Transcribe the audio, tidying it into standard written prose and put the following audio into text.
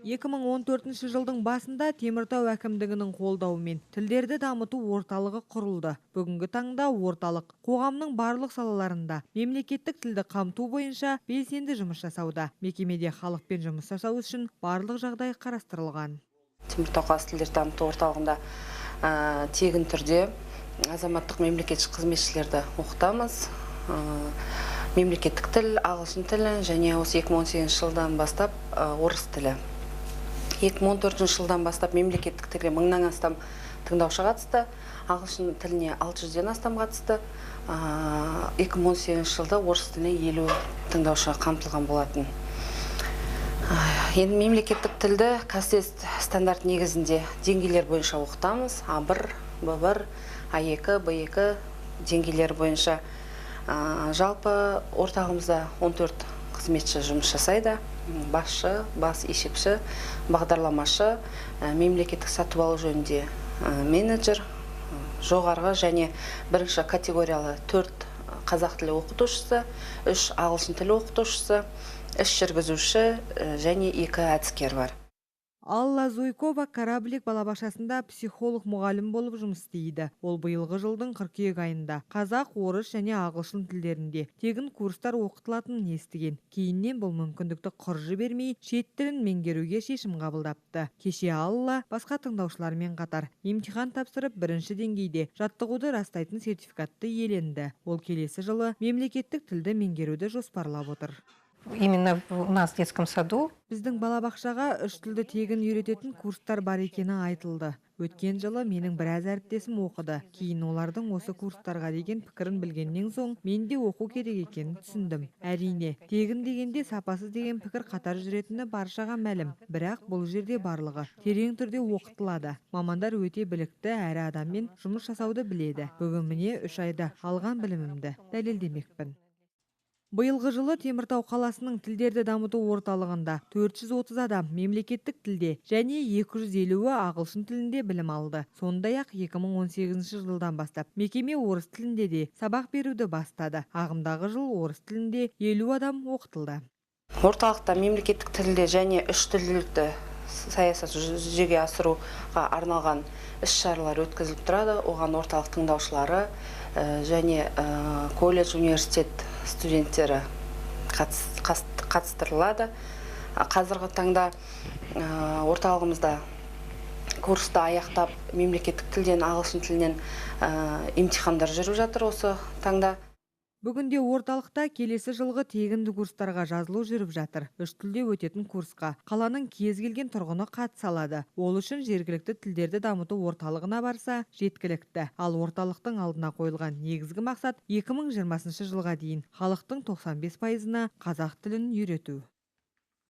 2014 жылдың басында Теміртау әкімдігінің қолдауымен тілдерді дамыту орталығы құрылды. Бүгінгі таңда орталық қоғамның барлық салаларында мемлекеттік тілді қамту бойынша белсенді жұмыс жасауда. Мекемеде халықпен жұмыс жасау үшін барлық жағдай қарастырылған. Теміртау қаласы тілдерді дамыту орталығында тегін түрде азаматтық мемлекеттік қызметшілерді оқытамыз. Мемлекеттік тіл, ағылшын тілі және осы 2018 жылдан бастап орыс тілі. 2014 жылдан бастап мемлекеттік тілге 1000-нан астам тыңдаушы қатысты, ағылшын тіліне 600-ден астам қатысты. 2018 жылда орыс тіліне 50 тыңдаушы қамтылған болатын. Енді мемлекеттік тілді қазтез стандарт негізінде деңгейлер бойынша оқытамыз. А1, Б1, А2, Б2 деңгейлер бойынша. Жалпы орталығымызда 14 қызметші жұмыс жасайды. Басшы, бас есепші, бағдарламашы, мемлекеттік сатып алу жөнінде менеджер, жоғарғы және бірінші категориялы 4 қазақ тілі оқытушысы, 3 ағылшын тілі оқытушысы, 3 жүргізуші және 2 әдіскер бар. Алла Зуйкова кораблик балабақшасында психолог мұғалім болып жұмыс істейді. Ол биылғы жылдың қыркүйек айында қазақ, орыс және ағылшын тілдерінде тегін курстар оқытылатынын естіген. Кейіннен бұл мүмкіндікті құр жібермей, шет тілін меңгеруге шешім қабылдапты. Кеше Алла басқа тыңдаушылармен қатар емтихан тапсырып, бірінші деңгейде жаттығуды растайтын сертификатты иеленді. Ол келесі жылы мемлекеттік тілді меңгеруді жоспарлап отыр. Именно у нас в детском саду Біздің балабақшаға 3 тілді тегін үйрететін курстар бар екені айтылды. Өткен жылы менің біраз әріптесім оқыды. Кейін олардың осы курстарға деген пікірін білгеннен соң мен де оқу керек екенін түсіндім. Әрине, тегін дегенде сапасыз деген пікір қатар жүретіні баршаға мәлім. Бірақ бұл жерде барлығы терең түрде оқытылады. Мамандар өте білікті әрі адаммен жұмыс жасауды біледі. Бүгін міне 3 айда алған білімімді дәлелдемекпін. Биылғы жылы Теміртау қаласының тілдерді дамыту орталығында 430 адам мемлекеттік тілде және 250-і ағылшын тілінде білім алды. Сондай-ақ 2018 жылдан бастап мекеме орыс тілінде де сабақ беруді бастады. Ағымдағы жыл орыс тілінде 50 адам оқытылды. Орталықта мемлекеттік тілде және 3 тілділікті саясат жүзеге асыруға арналған іс-шаралар өткізіліп тұрады. Оған орталық тыңдаушылары және колледж, университет студенттері қатыстырылады. Қазіргі таңда орталығымызда курсты аяқтап мемлекеттік тілден, ағылшын тілінен емтихандар жүріп жатыр осы таңда. Бүгінде орталықта келесі жылғы тегінді курстарға жазылу жүріп жатыр. 3 тілде өтетін курсқа қаланың кез келген тұрғыны қатыса алады. Ол үшін жергілікті тілдерді дамыту орталығына барса жеткілікті. Ал орталықтың алдына қойылған негізгі мақсат 2020 жылға дейін халықтың 95%-ына қазақ тілін үйрету.